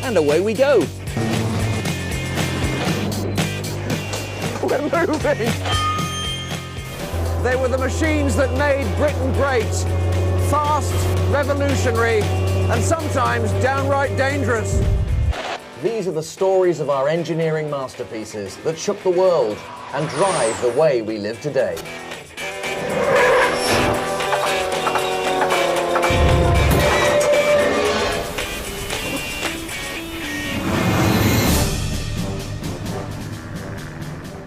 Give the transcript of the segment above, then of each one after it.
And away we go. We're moving. They were the machines that made Britain great. Fast, revolutionary, and sometimes downright dangerous. These are the stories of our engineering masterpieces that shook the world and drive the way we live today.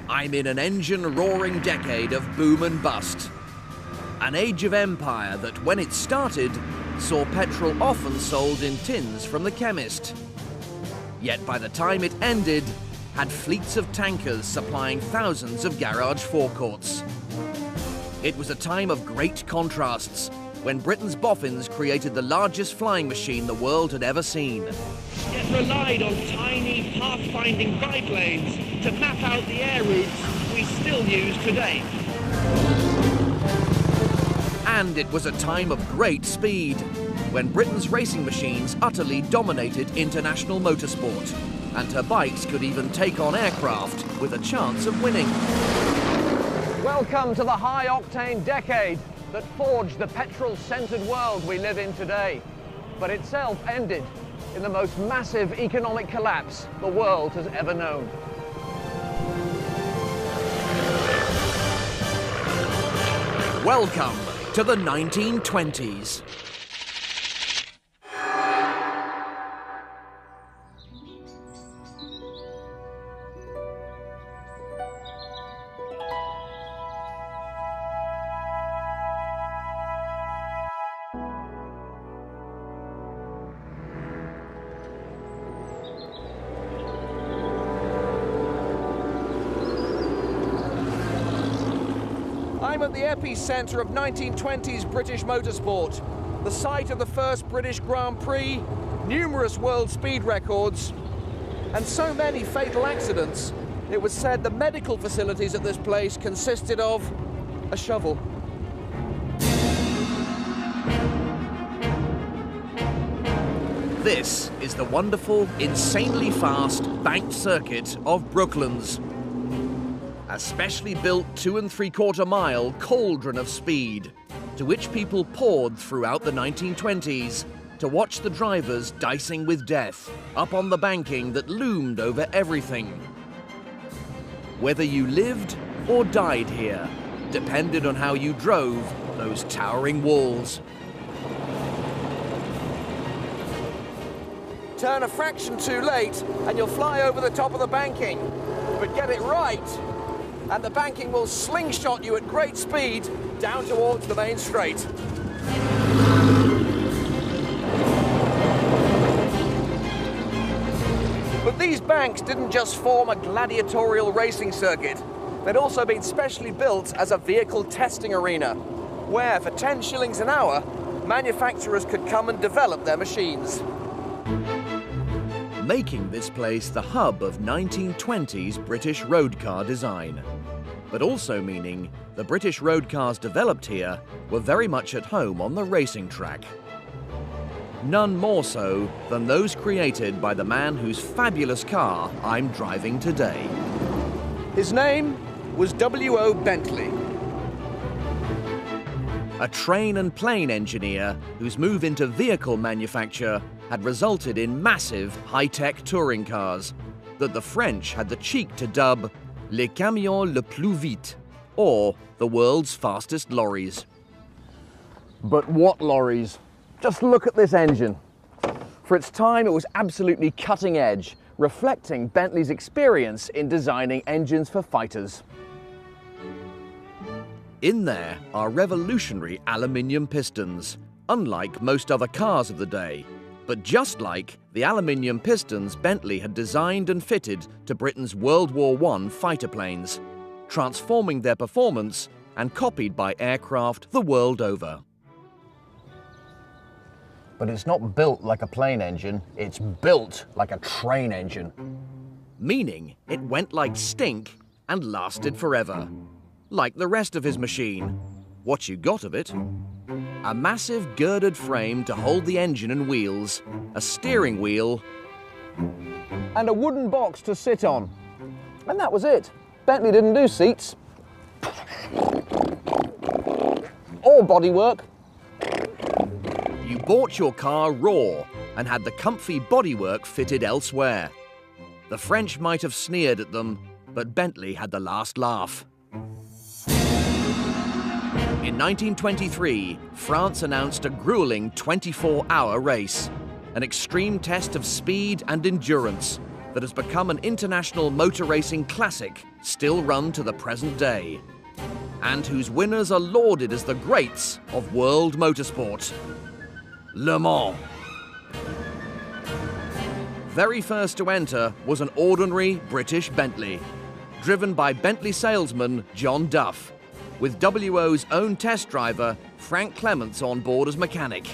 I'm in an engine-roaring decade of boom and bust. An age of empire that, when it started, saw petrol often sold in tins from the chemist. Yet by the time it ended, had fleets of tankers supplying thousands of garage forecourts. It was a time of great contrasts, when Britain's boffins created the largest flying machine the world had ever seen. Yet relied on tiny pathfinding biplanes to map out the air routes we still use today. And it was a time of great speed, when Britain's racing machines utterly dominated international motorsport, and her bikes could even take on aircraft with a chance of winning. Welcome to the high-octane decade that forged the petrol-centred world we live in today, but itself ended in the most massive economic collapse the world has ever known. Welcome to the 1920s. I'm at the epicentre of 1920s British motorsport, the site of the first British Grand Prix, numerous world speed records, and so many fatal accidents. It was said the medical facilities at this place consisted of a shovel. This is the wonderful, insanely fast banked circuit of Brooklands. A specially built 2 3/4 mile cauldron of speed, to which people poured throughout the 1920s to watch the drivers dicing with death up on the banking that loomed over everything. Whether you lived or died here depended on how you drove those towering walls. Turn a fraction too late and you'll fly over the top of the banking. But get it right, and the banking will slingshot you at great speed down towards the main straight. But these banks didn't just form a gladiatorial racing circuit. They'd also been specially built as a vehicle testing arena, where for 10 shillings an hour, manufacturers could come and develop their machines. Making this place the hub of 1920s British road car design, but also meaning the British road cars developed here were very much at home on the racing track. None more so than those created by the man whose fabulous car I'm driving today. His name was W.O. Bentley. A train and plane engineer whose move into vehicle manufacture had resulted in massive high-tech touring cars that the French had the cheek to dub les camions le plus vite, or the world's fastest lorries. But what lorries? Just look at this engine. For its time, it was absolutely cutting edge, reflecting Bentley's experience in designing engines for fighters. In there are revolutionary aluminium pistons, unlike most other cars of the day, but just like the aluminium pistons Bentley had designed and fitted to Britain's World War I fighter planes, transforming their performance and copied by aircraft the world over. But it's not built like a plane engine, it's built like a train engine. Meaning it went like stink and lasted forever. Like the rest of his machine. What you got of it A massive girded frame to hold the engine and wheels, a steering wheel, and a wooden box to sit on. And that was it. Bentley didn't do seats or bodywork. You bought your car raw and had the comfy bodywork fitted elsewhere. The French might have sneered at them, but Bentley had the last laugh. In 1923, France announced a grueling 24-hour race, an extreme test of speed and endurance that has become an international motor racing classic still run to the present day, and whose winners are lauded as the greats of world motorsport. Le Mans. Very first to enter was an ordinary British Bentley, driven by Bentley salesman John Duff, with WO's own test driver Frank Clements on board as mechanic.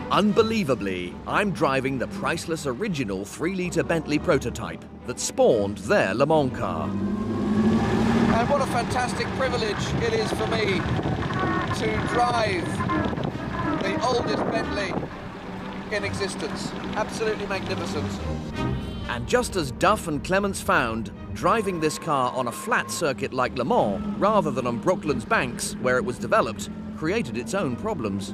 Unbelievably, I'm driving the priceless original 3-litre Bentley prototype that spawned their Le Mans car. And what a fantastic privilege it is for me to drive the oldest Bentley in existence. Absolutely magnificent. And just as Duff and Clements found, driving this car on a flat circuit like Le Mans, rather than on Brooklands banks where it was developed, created its own problems.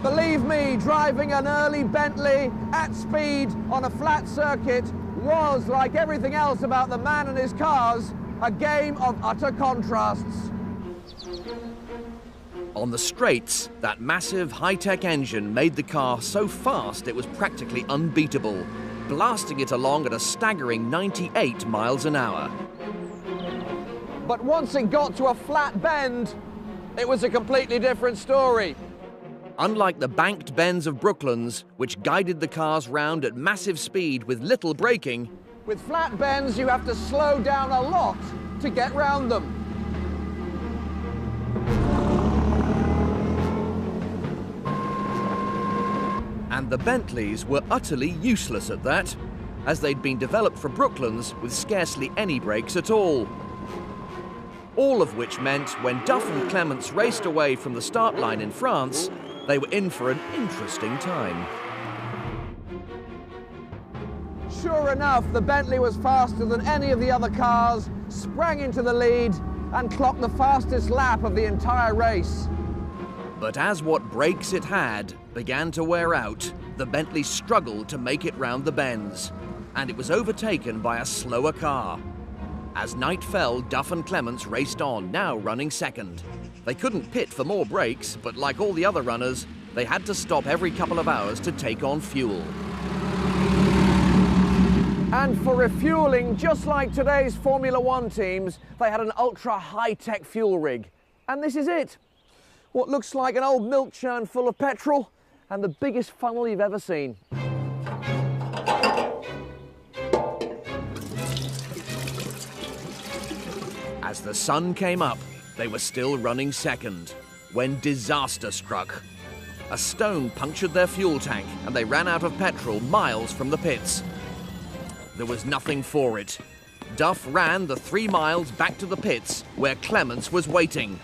Believe me, driving an early Bentley at speed on a flat circuit was, like everything else about the man and his cars, a game of utter contrasts. On the straights, that massive high-tech engine made the car so fast it was practically unbeatable, blasting it along at a staggering 98 miles an hour. But once it got to a flat bend, it was a completely different story. Unlike the banked bends of Brooklands, which guided the cars round at massive speed with little braking, with flat bends you have to slow down a lot to get round them. And the Bentleys were utterly useless at that, as they'd been developed for Brooklands with scarcely any brakes at all. All of which meant when Duff and Clements raced away from the start line in France, they were in for an interesting time. Sure enough, the Bentley was faster than any of the other cars, sprang into the lead, and clocked the fastest lap of the entire race. But as what brakes it had began to wear out, the Bentley struggled to make it round the bends, and it was overtaken by a slower car. As night fell, Duff and Clements raced on, now running second. They couldn't pit for more brakes, but like all the other runners, they had to stop every couple of hours to take on fuel. And for refueling, just like today's Formula One teams, they had an ultra high-tech fuel rig. And this is it. What looks like an old milk churn full of petrol and the biggest funnel you've ever seen. As the sun came up, they were still running second, when disaster struck. A stone punctured their fuel tank and they ran out of petrol miles from the pits. There was nothing for it. Duff ran the 3 miles back to the pits where Clements was waiting.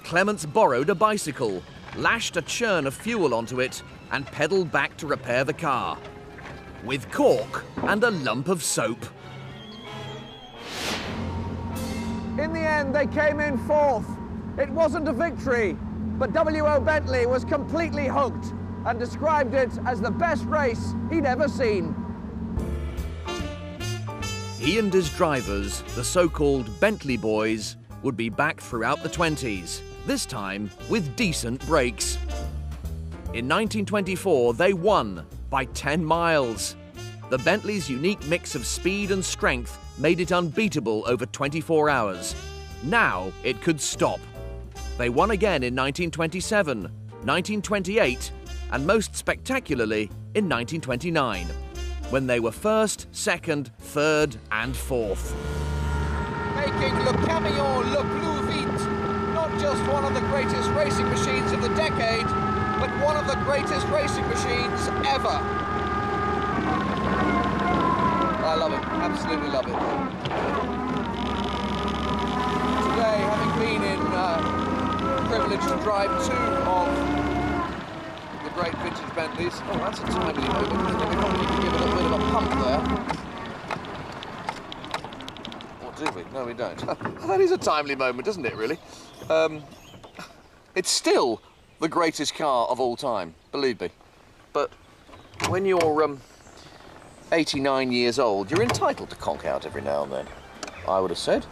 Clements borrowed a bicycle, lashed a churn of fuel onto it and pedalled back to repair the car, with cork and a lump of soap. In the end, they came in fourth. It wasn't a victory, but W.O. Bentley was completely hooked and described it as the best race he'd ever seen. He and his drivers, the so-called Bentley boys, would be back throughout the 20s, this time with decent brakes. In 1924, they won by 10 miles. The Bentley's unique mix of speed and strength made it unbeatable over 24 hours. Now it could stop. They won again in 1927, 1928, and most spectacularly in 1929, when they were first, second, third, and fourth. Making Le Camion le plus vite, not just one of the greatest racing machines of the decade, but one of the greatest racing machines ever. I love it. Absolutely love it. Today, having been in privilege to drive 2 of the great vintage Bentleys. Oh, that's a timely moment. We probably need to give it a bit of a pump there. Or do we? No, we don't. That is a timely moment, isn't it, really? It's still the greatest car of all time, believe me. But when you're 89 years old, you're entitled to conk out every now and then, I would have said.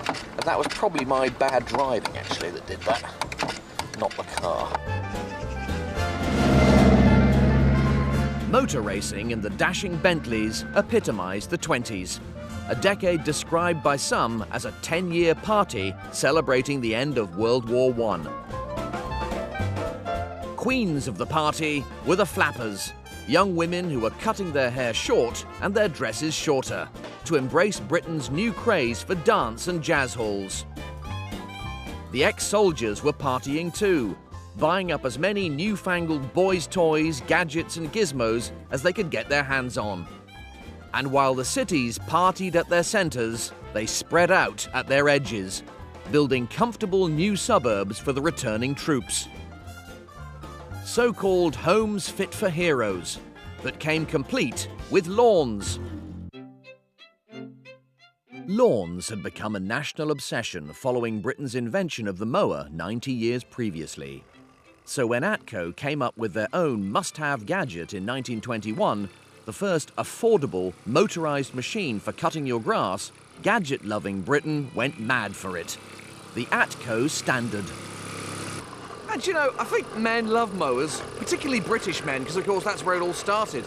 And that was probably my bad driving, actually, that did that, not the car. Motor racing and the dashing Bentleys epitomised the 20s, a decade described by some as a 10-year party celebrating the end of World War I. Queens of the party were the flappers, young women who were cutting their hair short and their dresses shorter to embrace Britain's new craze for dance and jazz halls. The ex-soldiers were partying too, buying up as many newfangled boys' toys, gadgets and gizmos as they could get their hands on. And while the cities partied at their centres, they spread out at their edges, building comfortable new suburbs for the returning troops. So-called homes fit for heroes that came complete with lawns. Lawns had become a national obsession following Britain's invention of the mower 90 years previously. So when ATCO came up with their own must-have gadget in 1921, the first affordable motorised machine for cutting your grass, gadget-loving Britain went mad for it. The ATCO Standard. And you know, I think men love mowers, particularly British men, because of course that's where it all started.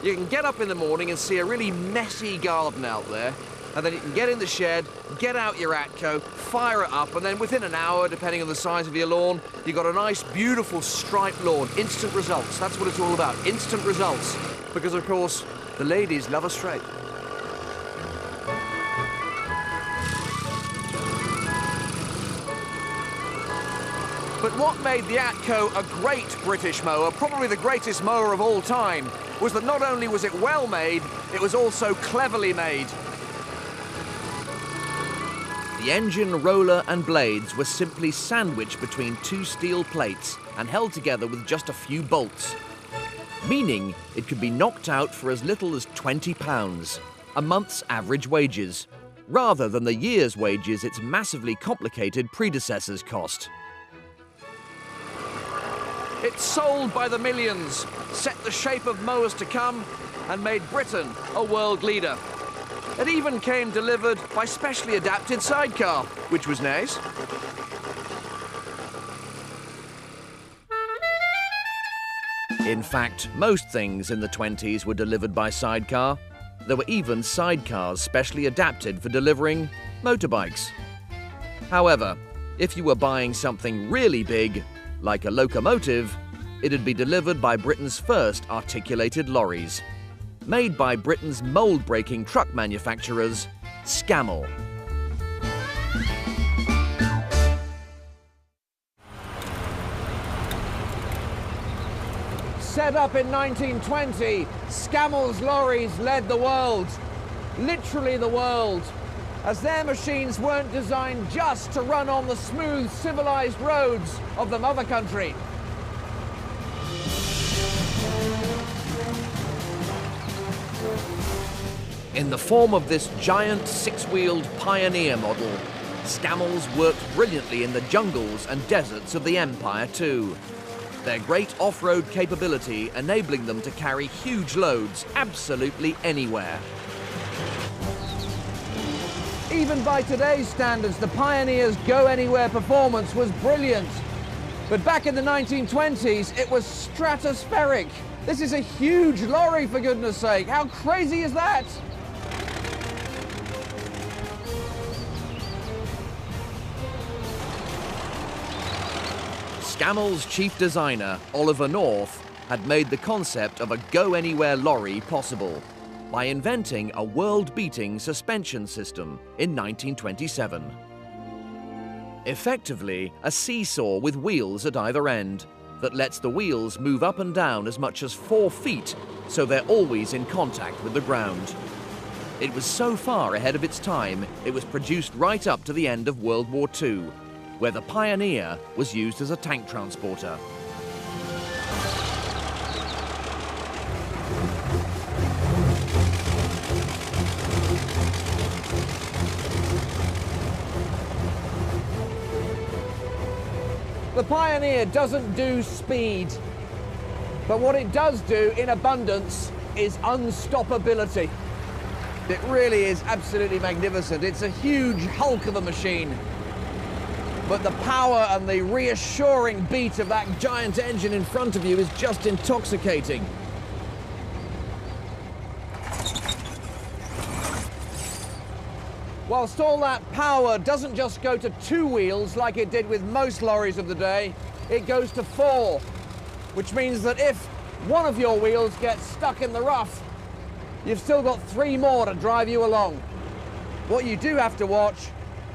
You can get up in the morning and see a really messy garden out there, and then you can get in the shed, get out your ATCO, fire it up, and then within an hour, depending on the size of your lawn, you've got a nice, beautiful striped lawn. Instant results. That's what it's all about. Instant results. Because, of course, the ladies love a straight. But what made the ATCO a great British mower, probably the greatest mower of all time, was that not only was it well made, it was also cleverly made. The engine, roller and blades were simply sandwiched between 2 steel plates and held together with just a few bolts, meaning it could be knocked out for as little as £20, a month's average wages, rather than the year's wages its massively complicated predecessors cost. It sold by the millions, set the shape of mowers to come, and made Britain a world leader. It even came delivered by specially adapted sidecar, which was nice. In fact, most things in the 20s were delivered by sidecar. There were even sidecars specially adapted for delivering motorbikes. However, if you were buying something really big, like a locomotive, it'd be delivered by Britain's first articulated lorries, made by Britain's mould-breaking truck manufacturers, Scammell. Set up in 1920, Scammell's lorries led the world, literally the world, as their machines weren't designed just to run on the smooth, civilized roads of the mother country. In the form of this giant 6-wheeled Pioneer model, Scammells worked brilliantly in the jungles and deserts of the Empire too. Their great off-road capability enabling them to carry huge loads absolutely anywhere. Even by today's standards, the Pioneer's go-anywhere performance was brilliant. But back in the 1920s, it was stratospheric. This is a huge lorry, for goodness sake. How crazy is that? Scammell's chief designer, Oliver North, had made the concept of a go-anywhere lorry possible by inventing a world-beating suspension system in 1927. Effectively, a seesaw with wheels at either end, that lets the wheels move up and down as much as 4 feet, so they're always in contact with the ground. It was so far ahead of its time, it was produced right up to the end of World War II, where the Pioneer was used as a tank transporter. The Pioneer doesn't do speed, but what it does do in abundance is unstoppability. It really is absolutely magnificent. It's a huge hulk of a machine, but the power and the reassuring beat of that giant engine in front of you is just intoxicating. Whilst all that power doesn't just go to 2 wheels like it did with most lorries of the day, it goes to 4, which means that if one of your wheels gets stuck in the rough, you've still got 3 more to drive you along. What you do have to watch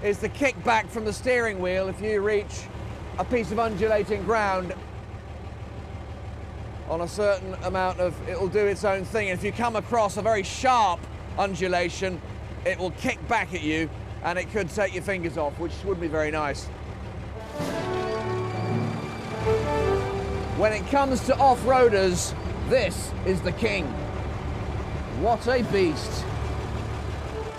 is the kickback from the steering wheel if you reach a piece of undulating ground. On a certain amount of, it'll do its own thing. If you come across a very sharp undulation, it will kick back at you and it could take your fingers off, which wouldn't be very nice. When it comes to off-roaders, this is the king. What a beast.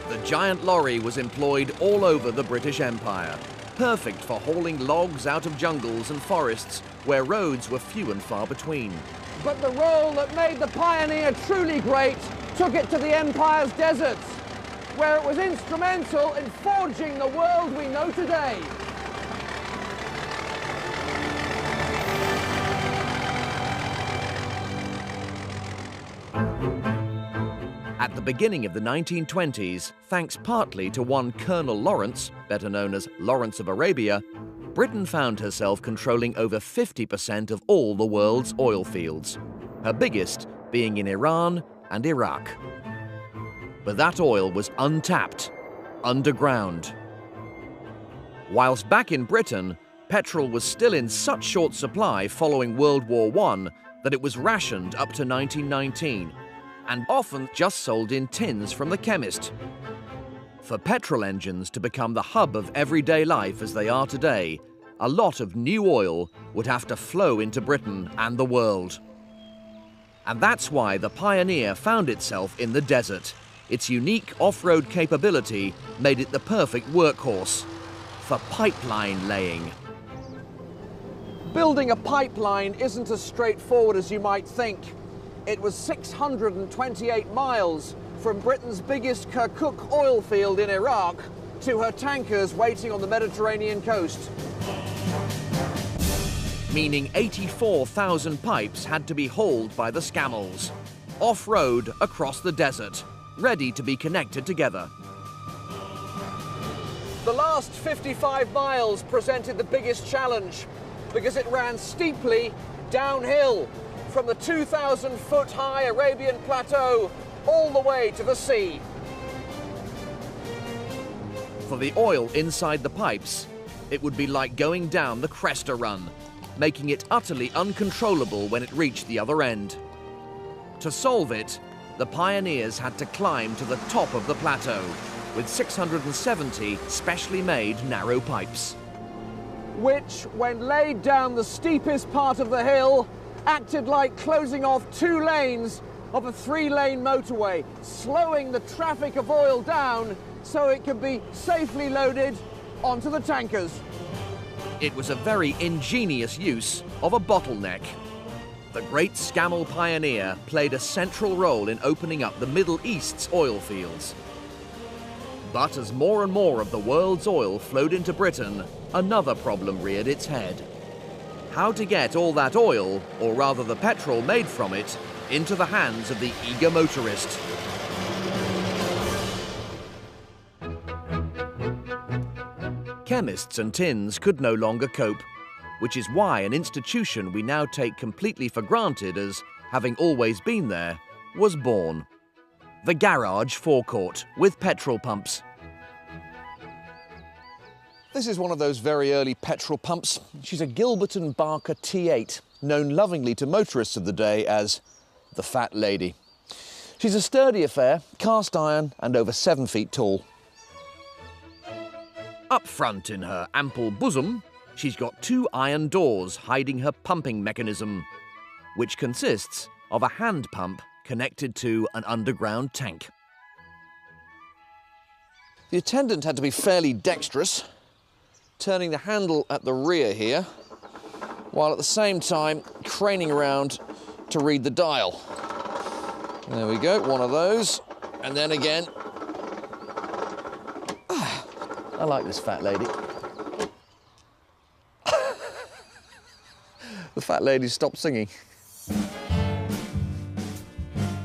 The giant lorry was employed all over the British Empire, perfect for hauling logs out of jungles and forests where roads were few and far between. But the role that made the Pioneer truly great took it to the Empire's deserts, where it was instrumental in forging the world we know today. At the beginning of the 1920s, thanks partly to one Colonel Lawrence, better known as Lawrence of Arabia, Britain found herself controlling over 50% of all the world's oil fields, her biggest being in Iran and Iraq. But that oil was untapped, underground. Whilst back in Britain, petrol was still in such short supply following World War I that it was rationed up to 1919, and often just sold in tins from the chemist. For petrol engines to become the hub of everyday life as they are today, a lot of new oil would have to flow into Britain and the world. And that's why the Pioneer found itself in the desert. Its unique off-road capability made it the perfect workhorse for pipeline laying. Building a pipeline isn't as straightforward as you might think. It was 628 miles from Britain's biggest Kirkuk oil field in Iraq to her tankers waiting on the Mediterranean coast. Meaning 84,000 pipes had to be hauled by the Scammells, off-road across the desert, ready to be connected together. The last 55 miles presented the biggest challenge because it ran steeply downhill from the 2,000-foot-high Arabian plateau all the way to the sea. For the oil inside the pipes, it would be like going down the Cresta Run, making it utterly uncontrollable when it reached the other end. To solve it, the pioneers had to climb to the top of the plateau with 670 specially made narrow pipes, which, when laid down the steepest part of the hill, acted like closing off 2 lanes of a 3-lane motorway, slowing the traffic of oil down so it could be safely loaded onto the tankers. It was a very ingenious use of a bottleneck. The great Scammell Pioneer played a central role in opening up the Middle East's oil fields. But as more and more of the world's oil flowed into Britain, another problem reared its head. How to get all that oil, or rather the petrol made from it, into the hands of the eager motorist. Chemists and tins could no longer cope, which is why an institution we now take completely for granted as having always been there was born. The garage forecourt with petrol pumps. This is one of those very early petrol pumps. She's a Gilbert and Barker T8, known lovingly to motorists of the day as the Fat Lady. She's a sturdy affair, cast iron and over 7 feet tall. Up front in her ample bosom, she's got 2 iron doors hiding her pumping mechanism, which consists of a hand pump connected to an underground tank. The attendant had to be fairly dexterous, turning the handle at the rear here, while at the same time craning around to read the dial. There we go, one of those, and then again. I like this fat lady. The fat lady stopped singing.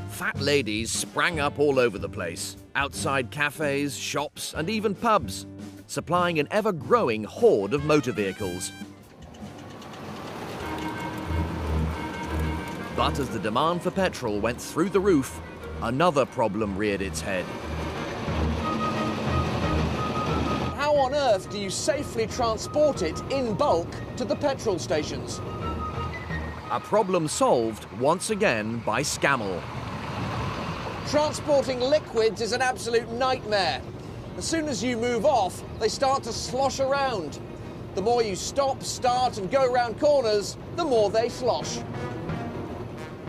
Fat ladies sprang up all over the place, outside cafes, shops and even pubs, supplying an ever-growing horde of motor vehicles. But as the demand for petrol went through the roof, another problem reared its head. How on earth do you safely transport it in bulk to the petrol stations? A problem solved once again by Scammell. Transporting liquids is an absolute nightmare. As soon as you move off, they start to slosh around. The more you stop, start and go around corners, the more they slosh.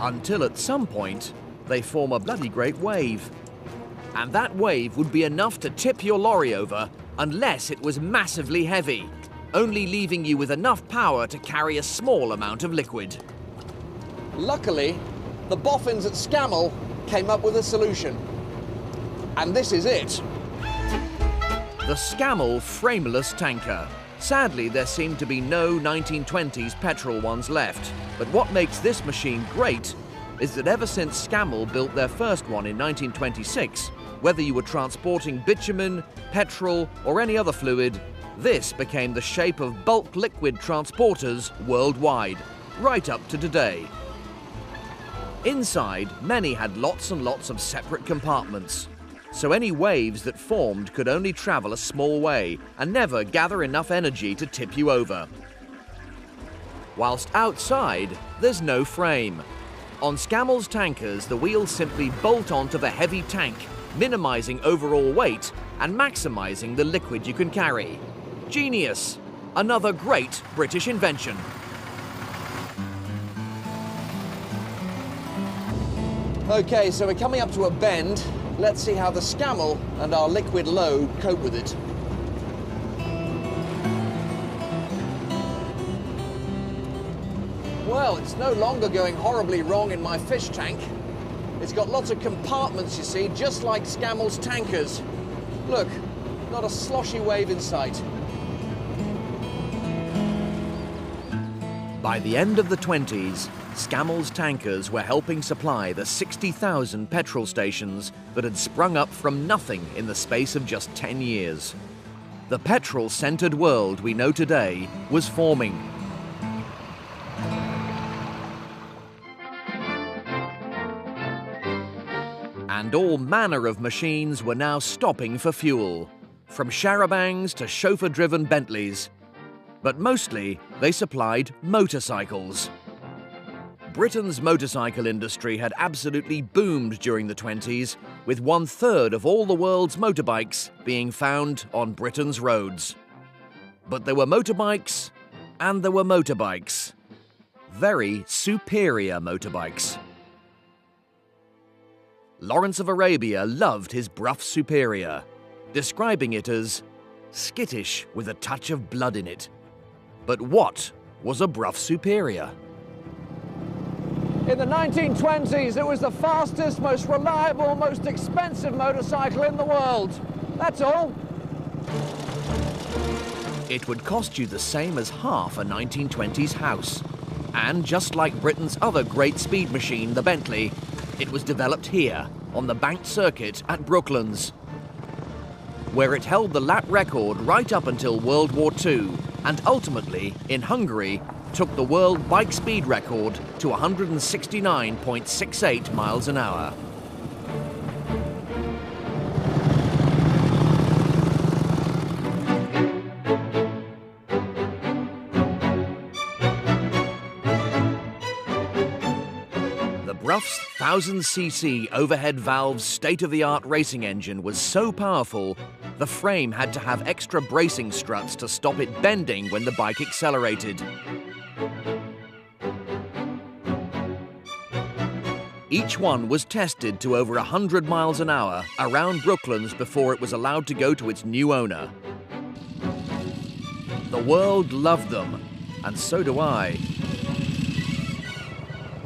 Until at some point, they form a bloody great wave. And that wave would be enough to tip your lorry over unless it was massively heavy, only leaving you with enough power to carry a small amount of liquid. Luckily, the boffins at Scammell came up with a solution. And this is it. The Scammell frameless tanker. Sadly, there seem to be no 1920s petrol ones left. But what makes this machine great is that ever since Scammell built their first one in 1926, whether you were transporting bitumen, petrol, or any other fluid, this became the shape of bulk liquid transporters worldwide, right up to today. Inside, many had lots and lots of separate compartments, so any waves that formed could only travel a small way and never gather enough energy to tip you over. Whilst outside, there's no frame. On Scammell's tankers, the wheels simply bolt onto the heavy tank, minimising overall weight and maximising the liquid you can carry. Genius! Another great British invention. Okay, so we're coming up to a bend. Let's see how the Scammell and our liquid load cope with it. Well, it's no longer going horribly wrong in my fish tank. It's got lots of compartments, you see, just like Scammell's tankers. Look, not a sloshy wave in sight. By the end of the 20s, Scammell's tankers were helping supply the 60,000 petrol stations that had sprung up from nothing in the space of just 10 years. The petrol-centred world we know today was forming. And all manner of machines were now stopping for fuel, from charabancs to chauffeur-driven Bentleys. But mostly, they supplied motorcycles. Britain's motorcycle industry had absolutely boomed during the 20s, with 1/3 of all the world's motorbikes being found on Britain's roads. But there were motorbikes, and there were motorbikes. Very superior motorbikes. Lawrence of Arabia loved his Brough Superior, describing it as skittish with a touch of blood in it. But what was a Brough Superior? In the 1920s, it was the fastest, most reliable, most expensive motorcycle in the world. That's all. It would cost you the same as half a 1920s house. And just like Britain's other great speed machine, the Bentley, it was developed here, on the banked circuit at Brooklands, where it held the lap record right up until World War II, and ultimately, in Hungary, took the world bike speed record to 169.68 miles an hour. Rough's 1000cc overhead valve state-of-the-art racing engine was so powerful, the frame had to have extra bracing struts to stop it bending when the bike accelerated. Each one was tested to over 100 miles an hour around Brooklands before it was allowed to go to its new owner. The world loved them, and so do I.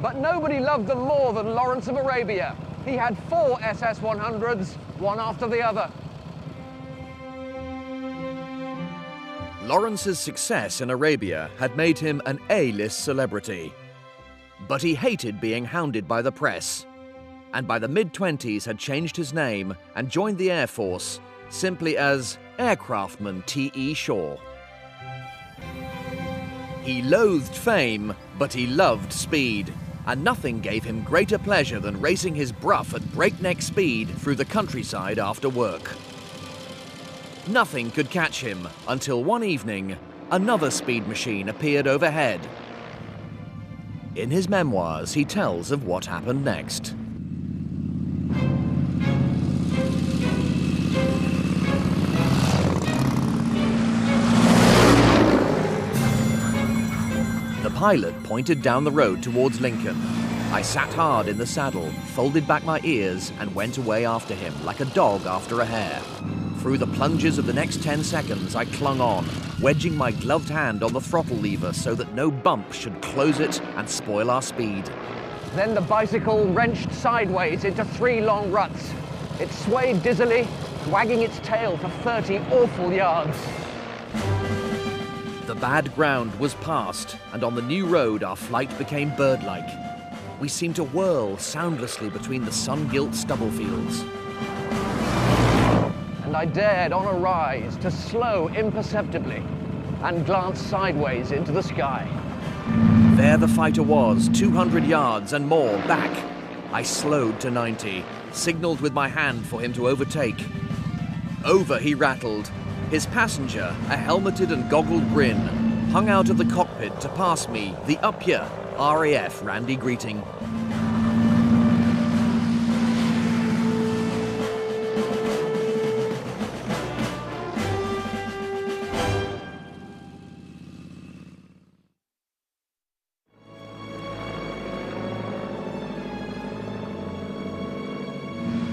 But nobody loved them more than Lawrence of Arabia. He had 4 SS100s, one after the other. Lawrence's success in Arabia had made him an A-list celebrity. But he hated being hounded by the press, and by the mid-20s had changed his name and joined the Air Force simply as Aircraftman T.E. Shaw. He loathed fame, but he loved speed, and nothing gave him greater pleasure than racing his Brough at breakneck speed through the countryside after work. Nothing could catch him until one evening, another speed machine appeared overhead. In his memoirs, he tells of what happened next. The pilot pointed down the road towards Lincoln. I sat hard in the saddle, folded back my ears, and went away after him like a dog after a hare. Through the plunges of the next 10 seconds, I clung on, wedging my gloved hand on the throttle lever so that no bump should close it and spoil our speed. Then the bicycle wrenched sideways into 3 long ruts. It swayed dizzily, wagging its tail for 30 awful yards. The bad ground was past, and on the new road our flight became bird-like. We seemed to whirl soundlessly between the sun-gilt stubble fields. And I dared on a rise to slow imperceptibly and glance sideways into the sky. There the fighter was, 200 yards and more back. I slowed to 90, signaled with my hand for him to overtake. Over he rattled. His passenger, a helmeted and goggled grin, hung out of the cockpit to pass me, the up ya, RAF Randy greeting.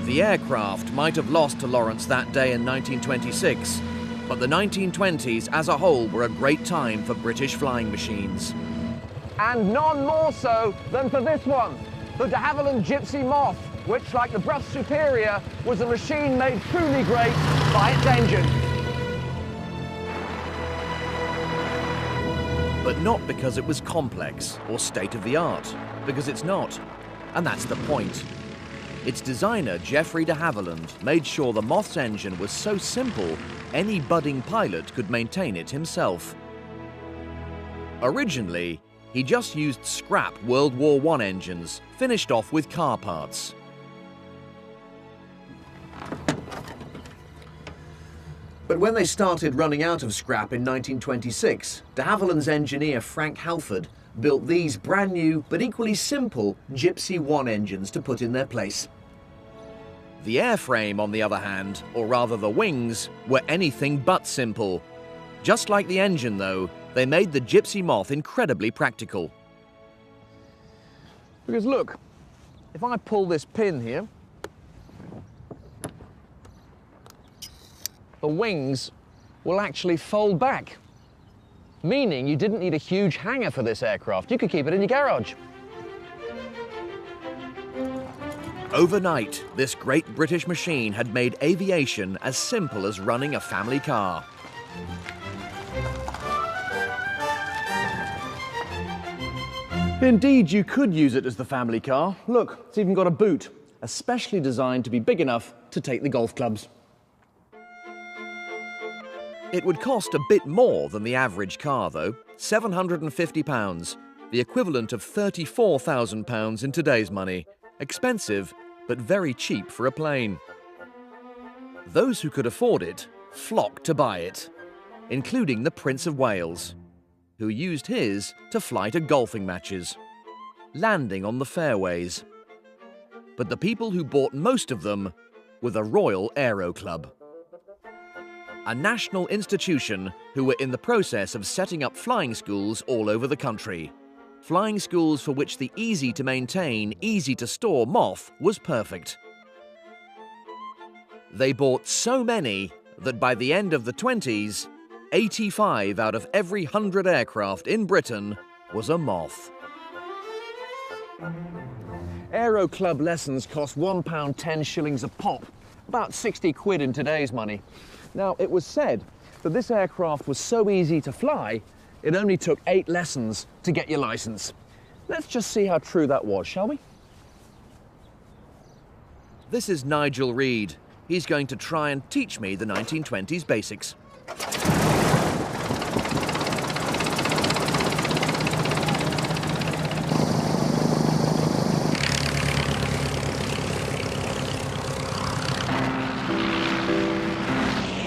The aircraft might have lost to Lawrence that day in 1926, but the 1920s as a whole were a great time for British flying machines. And none more so than for this one, the de Havilland Gypsy Moth, which, like the Brough Superior, was a machine made truly great by its engine. But not because it was complex or state-of-the-art, because it's not. And that's the point. Its designer, Geoffrey de Havilland, made sure the Moth's engine was so simple, any budding pilot could maintain it himself. Originally, he just used scrap World War I engines, finished off with car parts. But when they started running out of scrap in 1926, de Havilland's engineer Frank Halford built these brand new but equally simple Gypsy 1 engines to put in their place. The airframe, on the other hand, or rather the wings, were anything but simple. Just like the engine, though, they made the Gypsy Moth incredibly practical. Because look, if I pull this pin here, the wings will actually fold back, meaning you didn't need a huge hangar for this aircraft. You could keep it in your garage. Overnight, this great British machine had made aviation as simple as running a family car. Indeed, you could use it as the family car. Look, it's even got a boot, especially designed to be big enough to take the golf clubs. It would cost a bit more than the average car, though, £750, the equivalent of £34,000 in today's money. Expensive, but very cheap for a plane. Those who could afford it flocked to buy it, including the Prince of Wales, who used his to fly to golfing matches, landing on the fairways, but the people who bought most of them were the Royal Aero Club, a national institution who were in the process of setting up flying schools all over the country. Flying schools for which the easy-to-maintain, easy-to-store Moth was perfect. They bought so many that by the end of the 20s, 85 out of every 100 aircraft in Britain was a Moth. Aero Club lessons cost £1.10 a pop, about 60 quid in today's money. Now, it was said that this aircraft was so easy to fly, it only took 8 lessons to get your licence. Let's just see how true that was, shall we? This is Nigel Reed. He's going to try and teach me the 1920s basics.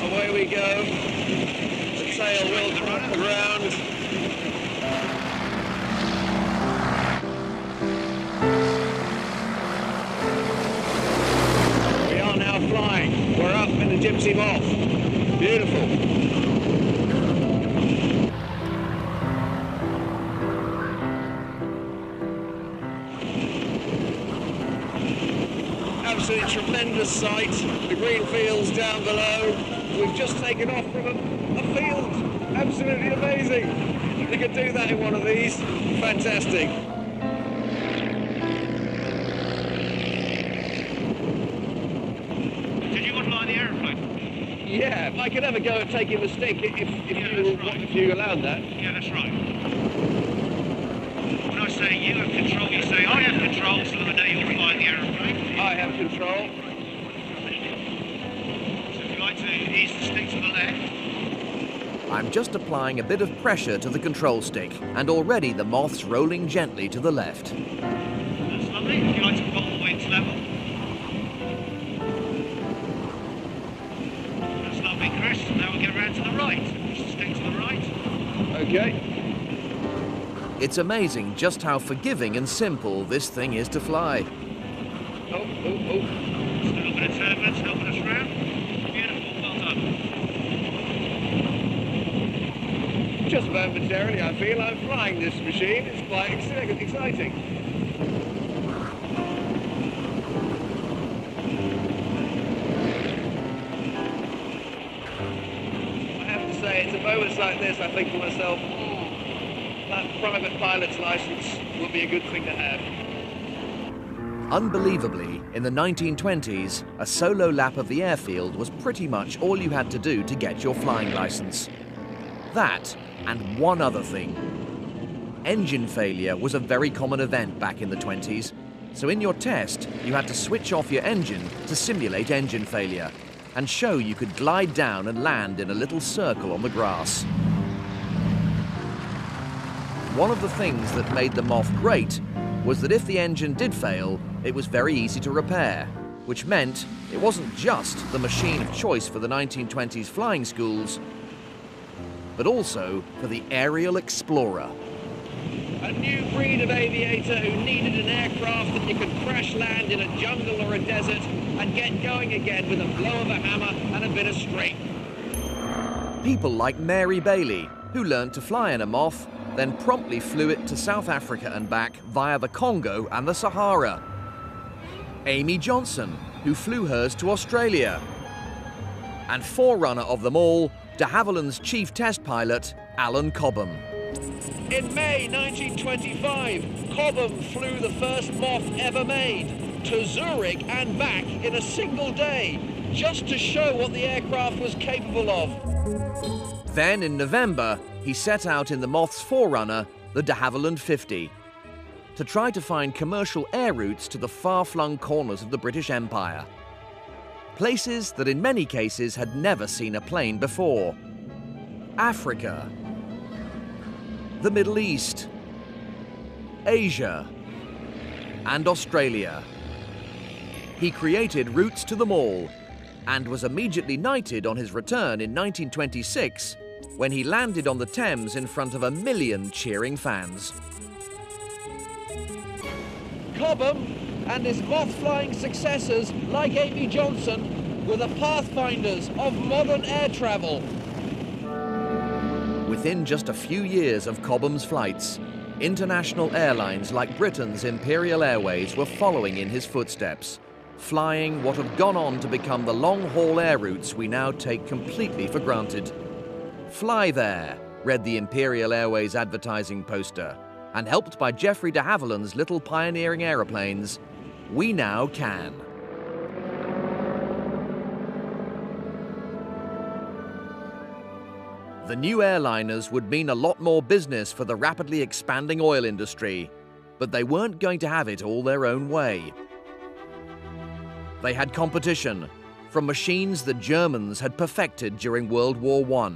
Away we go. The tail will drop around. We are now flying. We're up in the Gypsy Moth. Beautiful. Absolutely tremendous sight. The green fields down below. We've just taken off from a field. Absolutely amazing. We could do that in one of these. Fantastic. Did you want to fly the aeroplane? Yeah, if I could ever go and take him a stick if you allowed that. Yeah, that's right. When I say you have control, you say I have control, so that I know you'll fly the aeroplane. I have control. So if you like to ease the stick to the left. I'm just applying a bit of pressure to the control stick, and already the Moth's rolling gently to the left. That's lovely. If you like to pull the wings level. That's lovely, Chris. Now we'll get round to the right. Push the stick to the right. Okay. It's amazing just how forgiving and simple this thing is to fly. Oh. Just a little bit of turbulence helping us round. Beautiful, well done. Just momentarily, I feel I'm flying this machine. It's quite exciting. I have to say, it's at moments like this I think to myself, that private pilot's license would be a good thing to have. Unbelievably, in the 1920s, a solo lap of the airfield was pretty much all you had to do to get your flying license. That, and one other thing. Engine failure was a very common event back in the 20s, so in your test, you had to switch off your engine to simulate engine failure and show you could glide down and land in a little circle on the grass. One of the things that made the Moth great was that if the engine did fail, it was very easy to repair, which meant it wasn't just the machine of choice for the 1920s flying schools, but also for the aerial explorer. A new breed of aviator who needed an aircraft that you could crash land in a jungle or a desert and get going again with a blow of a hammer and a bit of strength. People like Mary Bailey, who learned to fly in a Moth, then promptly flew it to South Africa and back via the Congo and the Sahara. Amy Johnson, who flew hers to Australia. And forerunner of them all, de Havilland's chief test pilot, Alan Cobham. In May 1925, Cobham flew the first Moth ever made to Zurich and back in a single day, just to show what the aircraft was capable of. Then in November, he set out in the Moth's forerunner, the de Havilland 50, to try to find commercial air routes to the far-flung corners of the British Empire. Places that in many cases had never seen a plane before. Africa, the Middle East, Asia, and Australia. He created routes to them all and was immediately knighted on his return in 1926 when he landed on the Thames in front of 1 million cheering fans. Cobham and his moth-flying successors, like Amy Johnson, were the pathfinders of modern air travel. Within just a few years of Cobham's flights, international airlines like Britain's Imperial Airways were following in his footsteps, flying what had gone on to become the long-haul air routes we now take completely for granted. "Fly there," read the Imperial Airways advertising poster, and helped by Geoffrey de Havilland's little pioneering aeroplanes, we now can. The new airliners would mean a lot more business for the rapidly expanding oil industry, but they weren't going to have it all their own way. They had competition from machines the Germans had perfected during World War I.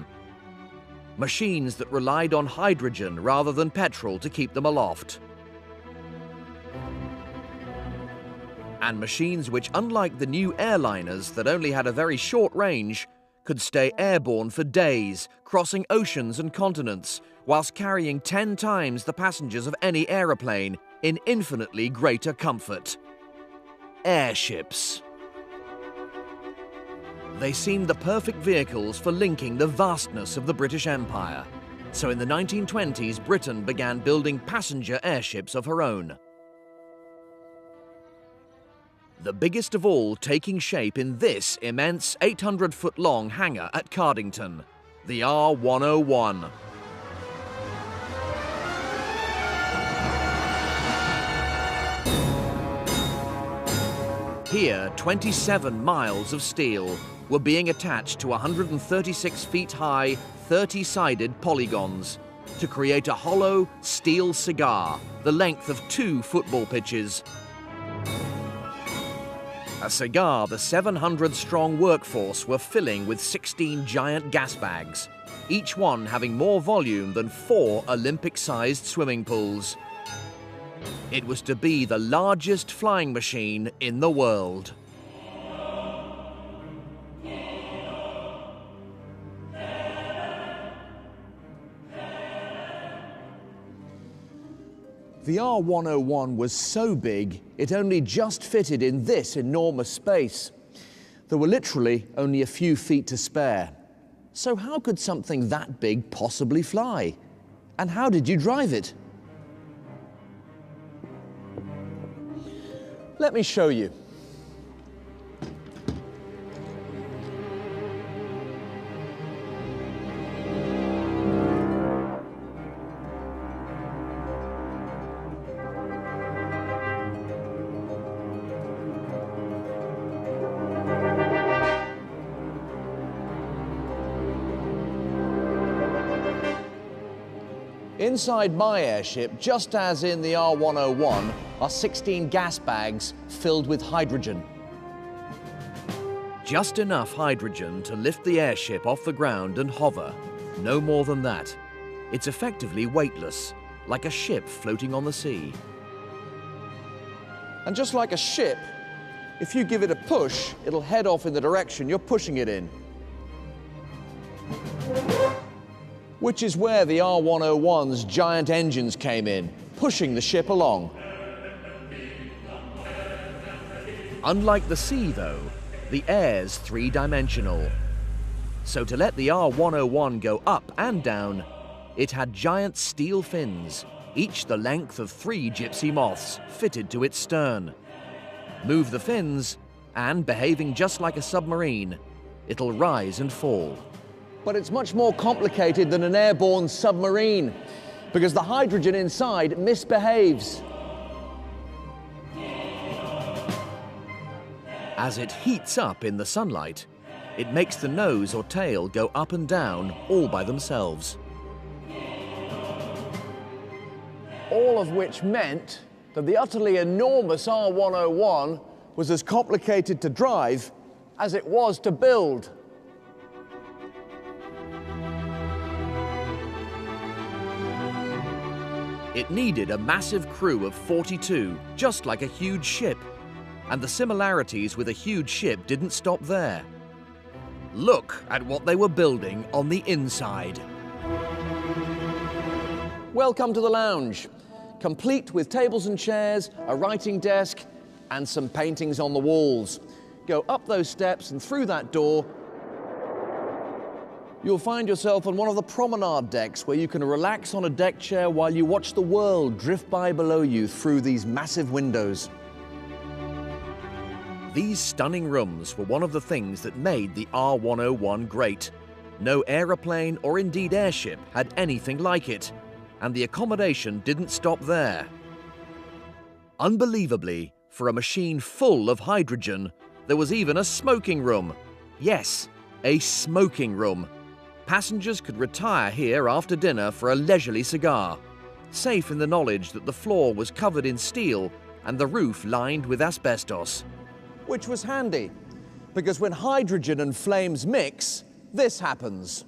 Machines that relied on hydrogen rather than petrol to keep them aloft. And machines which, unlike the new airliners that only had a very short range, could stay airborne for days, crossing oceans and continents, whilst carrying 10 times the passengers of any aeroplane in infinitely greater comfort. Airships. They seemed the perfect vehicles for linking the vastness of the British Empire. So in the 1920s, Britain began building passenger airships of her own. The biggest of all taking shape in this immense 800-foot-long hangar at Cardington, the R101. Here, 27 miles of steel were being attached to 136 feet high, 30-sided polygons to create a hollow steel cigar the length of 2 football pitches. A cigar the 700-strong workforce were filling with 16 giant gas bags, each one having more volume than 4 Olympic-sized swimming pools. It was to be the largest flying machine in the world. The R101 was so big, it only just fitted in this enormous space. There were literally only a few feet to spare. So how could something that big possibly fly? And how did you drive it? Let me show you. Inside my airship, just as in the R101, are 16 gas bags filled with hydrogen. Just enough hydrogen to lift the airship off the ground and hover. No more than that. It's effectively weightless, like a ship floating on the sea. And just like a ship, if you give it a push, it'll head off in the direction you're pushing it in. Which is where the R101's giant engines came in, pushing the ship along. Unlike the sea, though, the air's three-dimensional. So to let the R101 go up and down, it had giant steel fins, each the length of 3 gypsy moths, fitted to its stern. Move the fins, and behaving just like a submarine, it'll rise and fall. But it's much more complicated than an airborne submarine, because the hydrogen inside misbehaves. As it heats up in the sunlight, it makes the nose or tail go up and down all by themselves. All of which meant that the utterly enormous R101 was as complicated to drive as it was to build. It needed a massive crew of 42, just like a huge ship. And the similarities with a huge ship didn't stop there. Look at what they were building on the inside. Welcome to the lounge, complete with tables and chairs, a writing desk, and some paintings on the walls. Go up those steps and through that door, you'll find yourself on one of the promenade decks where you can relax on a deck chair while you watch the world drift by below you through these massive windows. These stunning rooms were one of the things that made the R101 great. No aeroplane or indeed airship had anything like it, and the accommodation didn't stop there. Unbelievably, for a machine full of hydrogen, there was even a smoking room. Yes, a smoking room. Passengers could retire here after dinner for a leisurely cigar, safe in the knowledge that the floor was covered in steel and the roof lined with asbestos. Which was handy, because when hydrogen and flames mix, this happens.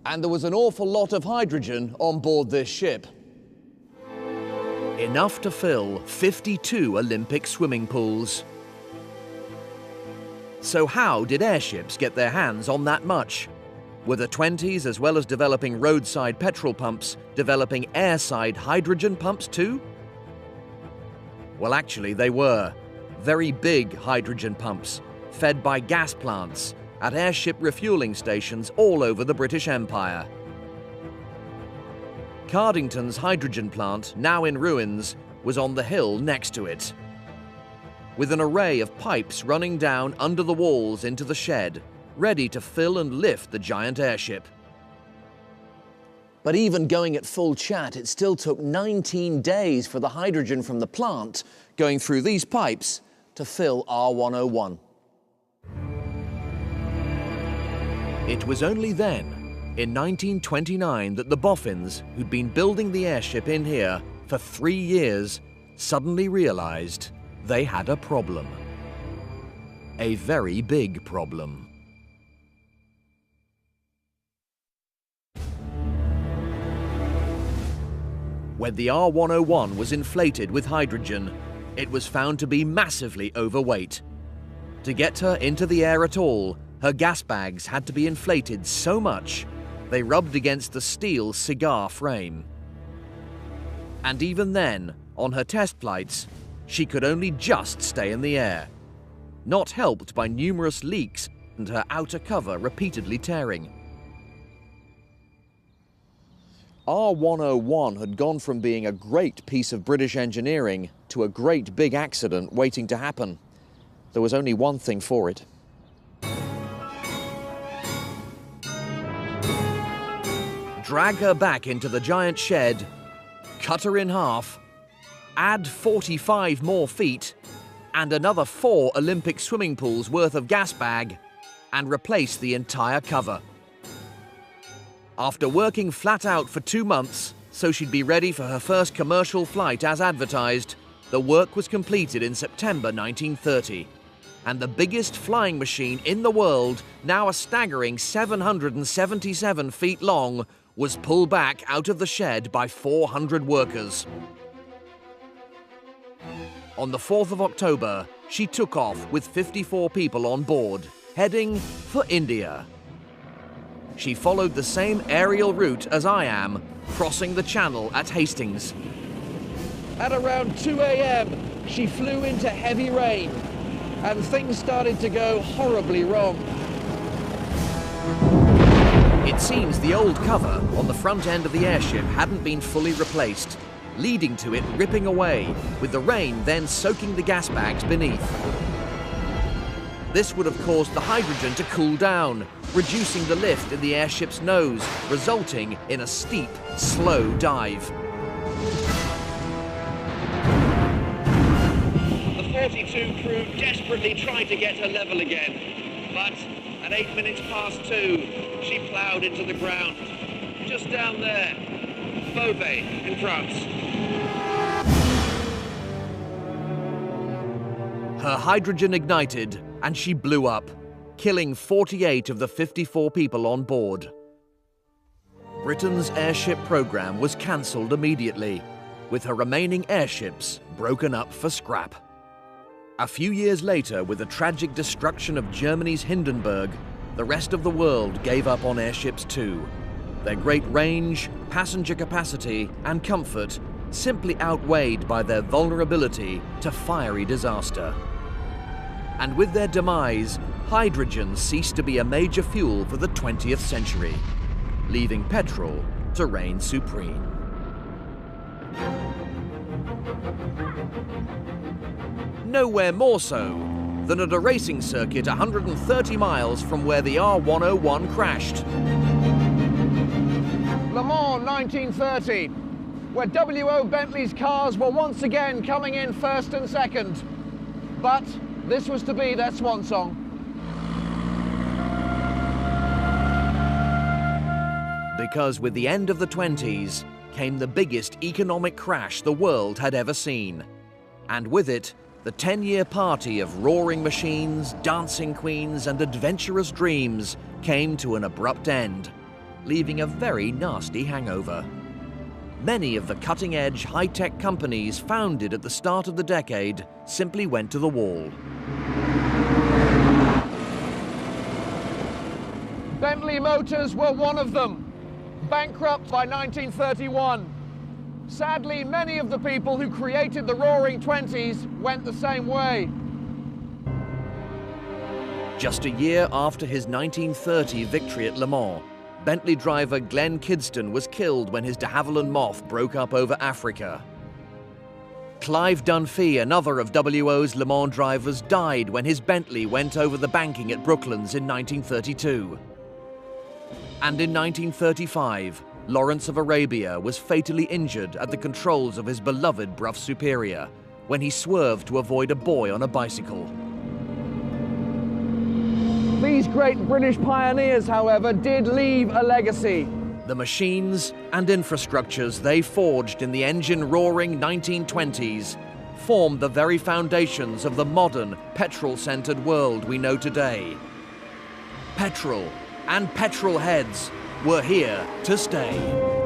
And there was an awful lot of hydrogen on board this ship. Enough to fill 52 Olympic swimming pools. So how did airships get their hands on that much? Were the Twenties, as well as developing roadside petrol pumps, developing airside hydrogen pumps too? Well, actually they were. Very big hydrogen pumps, fed by gas plants, at airship refuelling stations all over the British Empire. Cardington's hydrogen plant, now in ruins, was on the hill next to it, with an array of pipes running down under the walls into the shed, ready to fill and lift the giant airship. But even going at full chat, it still took 19 days for the hydrogen from the plant going through these pipes to fill R101. It was only then, in 1929, that the boffins, who'd been building the airship in here for 3 years, suddenly realized they had a problem. A very big problem. When the R101 was inflated with hydrogen, it was found to be massively overweight. To get her into the air at all, her gas bags had to be inflated so much they rubbed against the steel cigar frame. And even then, on her test flights, she could only just stay in the air, not helped by numerous leaks and her outer cover repeatedly tearing. R101 had gone from being a great piece of British engineering to a great big accident waiting to happen. There was only one thing for it. Drag her back into the giant shed, cut her in half, add 45 more feet, and another 4 Olympic swimming pools worth of gas bag, and replace the entire cover. After working flat out for 2 months, so she'd be ready for her first commercial flight as advertised, the work was completed in September 1930. And the biggest flying machine in the world, now a staggering 777 feet long, was pulled back out of the shed by 400 workers. On the 4th of October, she took off with 54 people on board, heading for India. She followed the same aerial route as I am, crossing the channel at Hastings. At around 2 a.m., she flew into heavy rain, and things started to go horribly wrong. It seems the old cover on the front end of the airship hadn't been fully replaced, leading to it ripping away, with the rain then soaking the gas bags beneath. This would have caused the hydrogen to cool down, reducing the lift in the airship's nose, resulting in a steep, slow dive. The 42 crew desperately tried to get her level again, but at 8 minutes past 2, she ploughed into the ground, just down there, Beauvais in France. Her hydrogen ignited, and she blew up, killing 48 of the 54 people on board. Britain's airship program was cancelled immediately, with her remaining airships broken up for scrap. A few years later, with the tragic destruction of Germany's Hindenburg, the rest of the world gave up on airships too. their great range, passenger capacity and comfort simply outweighed by their vulnerability to fiery disaster. And with their demise, hydrogen ceased to be a major fuel for the 20th century, leaving petrol to reign supreme. Nowhere more so than at a racing circuit 130 miles from where the R101 crashed. Le Mans 1930, where W.O. Bentley's cars were once again coming in first and second. But this was to be their swan song. Because with the end of the 20s came the biggest economic crash the world had ever seen. And with it, the 10-year party of roaring machines, dancing queens and adventurous dreams came to an abrupt end, leaving a very nasty hangover. Many of the cutting-edge, high-tech companies founded at the start of the decade simply went to the wall. Bentley Motors were one of them, bankrupt by 1931. Sadly, many of the people who created the Roaring Twenties went the same way. Just a year after his 1930 victory at Le Mans, Bentley driver Glenn Kidston was killed when his de Havilland Moth broke up over Africa. Clive Dunphy, another of WO's Le Mans drivers, died when his Bentley went over the banking at Brooklands in 1932. And in 1935, Lawrence of Arabia was fatally injured at the controls of his beloved Brough Superior when he swerved to avoid a boy on a bicycle. These great British pioneers, however, did leave a legacy. The machines and infrastructures they forged in the engine-roaring 1920s formed the very foundations of the modern, petrol-centered world we know today. Petrol and petrol heads were here to stay.